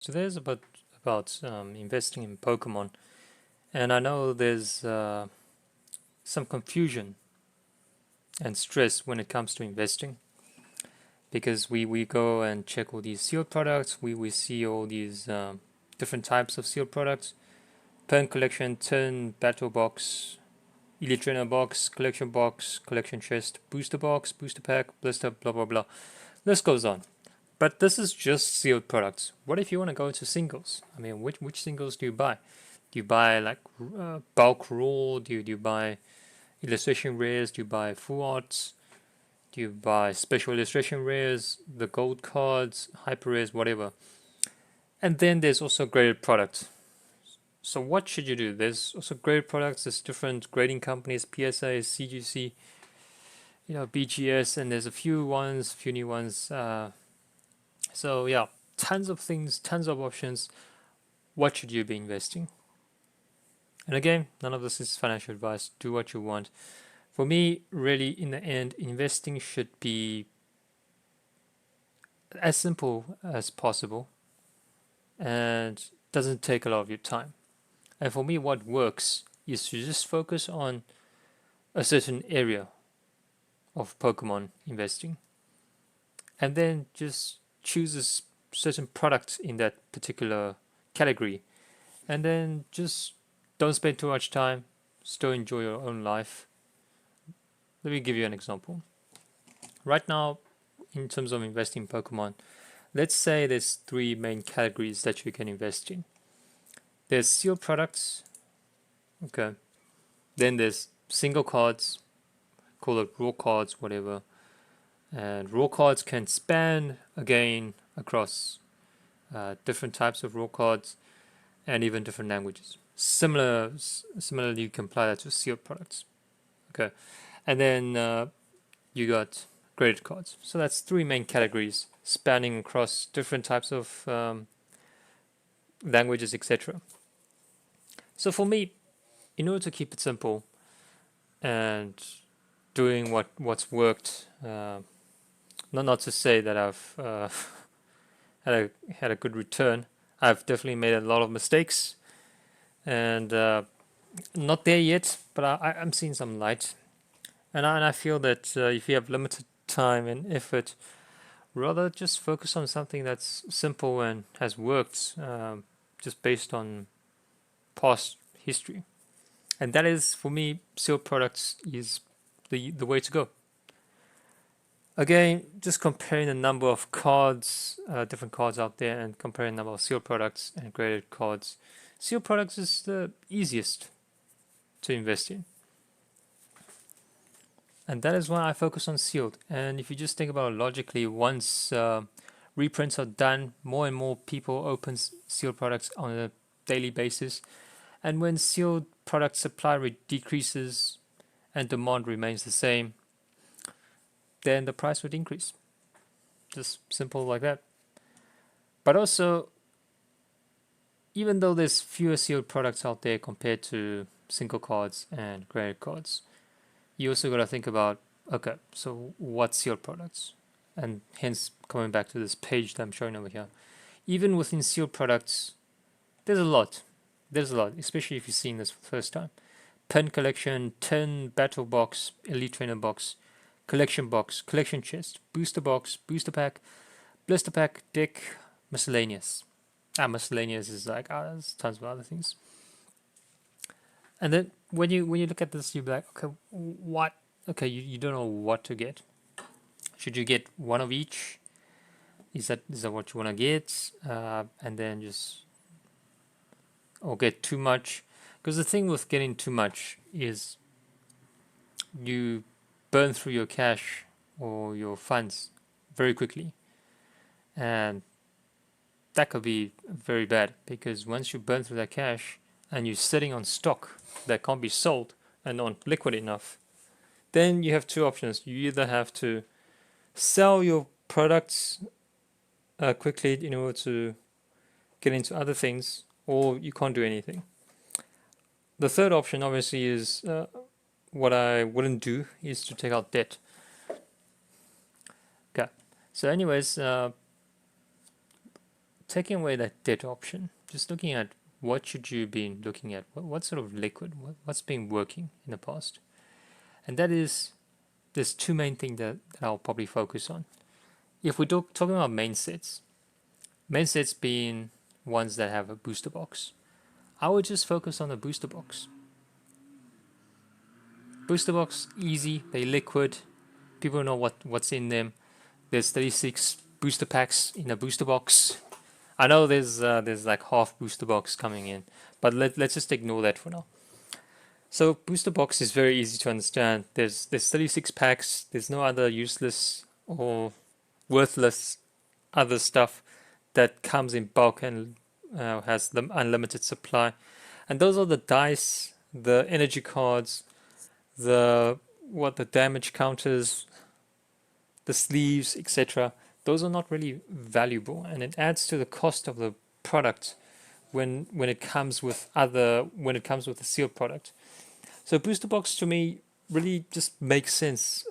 So there's about investing in Pokemon, and I know there's some confusion and stress when it comes to investing because we go and check all these sealed products. We see all these different types of sealed products: Pen Collection, Turn, Battle Box, Elite Trainer Box, Collection Chest, Booster Box, Booster Pack, Blister, blah blah blah. List goes on. But this is just sealed products. What if you want to go into singles? I mean, which singles do you buy? Do you buy like bulk raw? Do you buy illustration rares? Do you buy full arts? Do you buy special illustration rares, the gold cards, hyper rares, whatever? And then there's also graded products. So what should you do? There's also graded products. There's different grading companies: PSA, CGC, BGS, and there's a few new ones. So yeah, tons of things, tons of options. What should you be investing? And again, none of this is financial advice. Do what you want. For me, really, in the end, investing should be as simple as possible and doesn't take a lot of your time. And for me, what works is to just focus on a certain area of Pokemon investing and then just choose a certain product in that particular category and then just don't spend too much time, still enjoy your own life. Let me give you an example. Right now, in terms of investing in Pokemon, let's say there's three main categories that you can invest in. There's sealed products, okay. Then there's single cards, call it raw cards, whatever. And raw cards can span again across different types of raw cards and even different languages. Similarly, you can apply that to sealed products. Okay, and then you got graded cards. So that's three main categories spanning across different types of languages, etc. So for me, in order to keep it simple and doing what's worked, not to say that I've had a good return. I've definitely made a lot of mistakes, and not there yet, but I'm seeing some light. And I feel that if you have limited time and effort, rather just focus on something that's simple and has worked, just based on past history. And that is, for me, sealed products is the way to go. Again, just comparing the number of cards, different cards out there, and comparing the number of sealed products and graded cards. Sealed products is the easiest to invest in. And that is why I focus on sealed. And if you just think about it logically, once reprints are done, more and more people open sealed products on a daily basis. And when sealed product supply decreases and demand remains the same, then the price would increase. Just simple like that. But also, even though there's fewer sealed products out there compared to single cards and graded cards, you also got to think about, okay, so what sealed products? And hence coming back to this page that I'm showing over here. Even within sealed products, there's a lot. There's a lot, especially if you're seeing this for the first time. Pen Collection, 10 Battle Box, Elite Trainer Box, Collection Chest, Booster Box, Booster Pack, Blister Pack, Deck, Miscellaneous. Miscellaneous is like, there's tons of other things. And then when you look at this, you're like, okay, what? Okay, you don't know what to get. Should you get one of each? Is that what you want to get? And then just, or get too much? Because the thing with getting too much is you burn through your cash or your funds very quickly, and that could be very bad because once you burn through that cash and you're sitting on stock that can't be sold and not liquid enough, then you have two options. You either have to sell your products quickly in order to get into other things, or you can't do anything. The third option, obviously, is what I wouldn't do is to take out debt. Okay. So, anyways, taking away that debt option, just looking at what should you be looking at, what sort of liquid, what's been working in the past. And that is, there's two main things that I'll probably focus on. If we're talking about main sets being ones that have a booster box, I would just focus on the booster box. Booster box, easy, they liquid, people know what's in them. There's 36 booster packs in a booster box. I know there's like half booster box coming in, but let's just ignore that for now. So booster box is very easy to understand. There's 36 packs. There's no other useless or worthless other stuff that comes in bulk and has the unlimited supply. And those are the dice, the energy cards, the damage counters, the sleeves, etc. Those are not really valuable, and it adds to the cost of the product when it comes with a sealed product. So booster box to me really just makes sense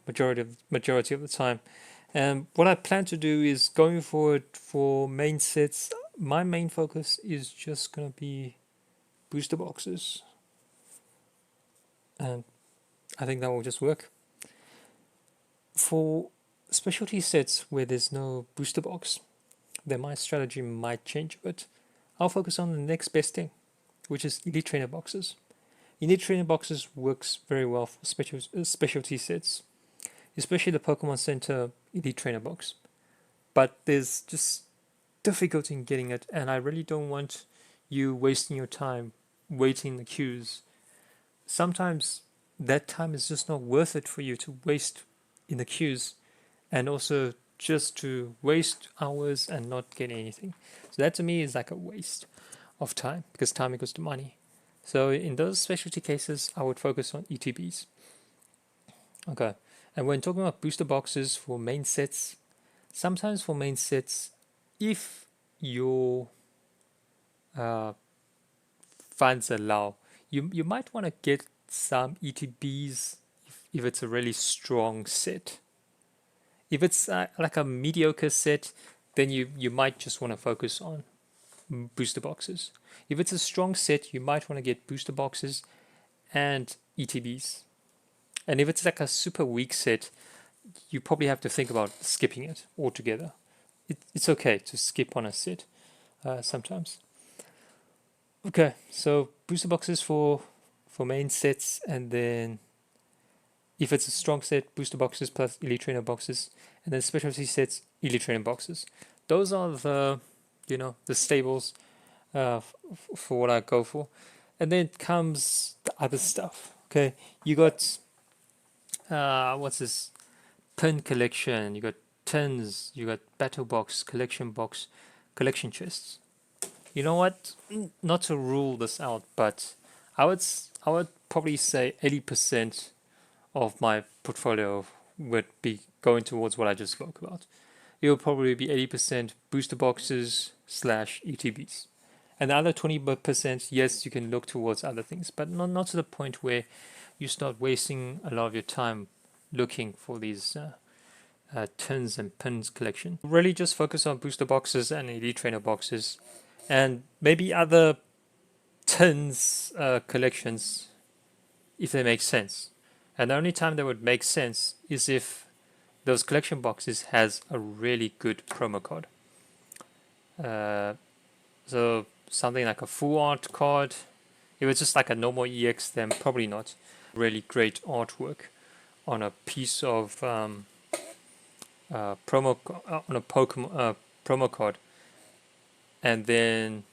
majority of the time. And what I plan to do is, going forward for main sets, my main focus is just gonna be booster boxes, and I think that will just work. For specialty sets where there's no booster box, then my strategy might change a bit. I'll focus on the next best thing, which is Elite Trainer boxes. Elite Trainer boxes works very well for specialty sets, especially the Pokemon Center Elite Trainer box. But there's just difficulty in getting it, and I really don't want you wasting your time waiting in the queues. Sometimes that time is just not worth it for you to waste in the queues, and also just to waste hours and not get anything. So that to me is like a waste of time, because time equals to money. So in those specialty cases, I would focus on ETBs. Okay, and when talking about booster boxes for main sets, sometimes for main sets, if your funds allow, you might want to get some ETBs if it's a really strong set. If it's like a mediocre set, then you might just want to focus on booster boxes. If it's a strong set, you might want to get booster boxes and ETBs. And if it's like a super weak set, you probably have to think about skipping it altogether. It's okay to skip on a set sometimes. Okay, so booster boxes for main sets, and then if it's a strong set, booster boxes plus Elite Trainer boxes, and then specialty sets, Elite Trainer boxes. Those are the the stables for what I go for. And then comes the other stuff. Okay, you got what's this? Pin collection. You got tins. You got battle box, collection chests. You know what? Not to rule this out, but I would probably say 80% of my portfolio would be going towards what I just spoke about. It will probably be 80% booster boxes / ETBs. And the other 20%, yes, you can look towards other things, but not to the point where you start wasting a lot of your time looking for these tins and pins collection. Really just focus on booster boxes and Elite Trainer boxes, and maybe other tins collections if they make sense. And the only time that would make sense is if those collection boxes has a really good promo code. So something like a full art card. If it's just like a normal EX, then probably not. Really great artwork on a piece of on a Pokemon promo card, and then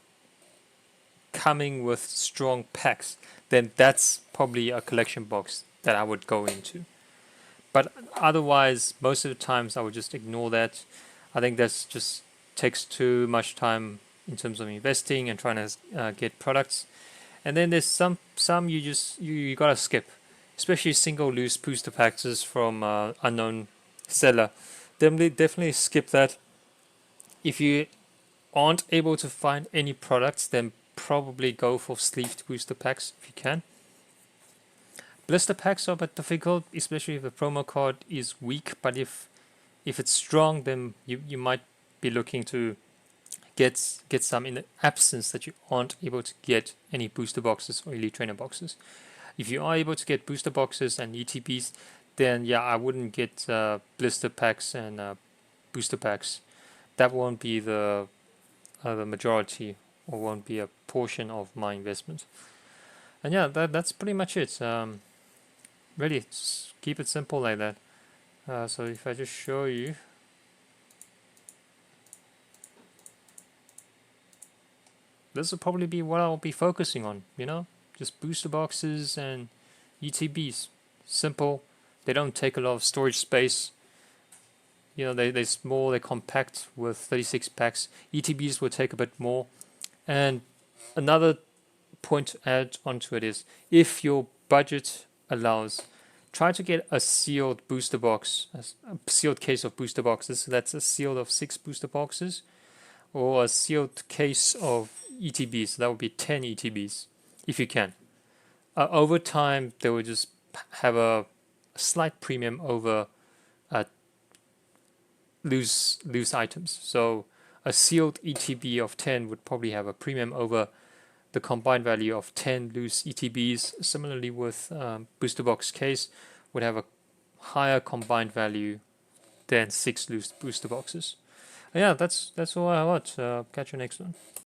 coming with strong packs, then that's probably a collection box that I would go into. But otherwise, most of the times I would just ignore that. I think that's just takes too much time in terms of investing and trying to get products. And then there's some you gotta skip, especially single loose booster packs from unknown seller. Definitely skip that. If you aren't able to find any products, then probably go for sleeved booster packs if you can. Blister packs are a bit difficult, especially if the promo card is weak, but if it's strong, then you might be looking to get some in the absence that you aren't able to get any booster boxes or elite trainer boxes. If you are able to get booster boxes and ETBs, then yeah, I wouldn't get blister packs and booster packs. That won't be the majority, or won't be a portion of my investment. And yeah, that's pretty much it. Really, keep it simple like that. So if I just show you, this will probably be what I'll be focusing on. Just booster boxes and ETBs. Simple. They don't take a lot of storage space. They're small, they're compact with 36 packs. ETBs will take a bit more. And another point to add onto it is, if your budget allows, try to get a sealed booster box, a sealed case of booster boxes. So that's a sealed of 6 booster boxes, or a sealed case of ETBs. So that would be 10 ETBs, if you can. Over time, they will just have a slight premium over loose items. So a sealed ETB of 10 would probably have a premium over the combined value of 10 loose ETBs. Similarly with booster box case, would have a higher combined value than 6 loose booster boxes. Yeah, that's all I want. Catch you next one.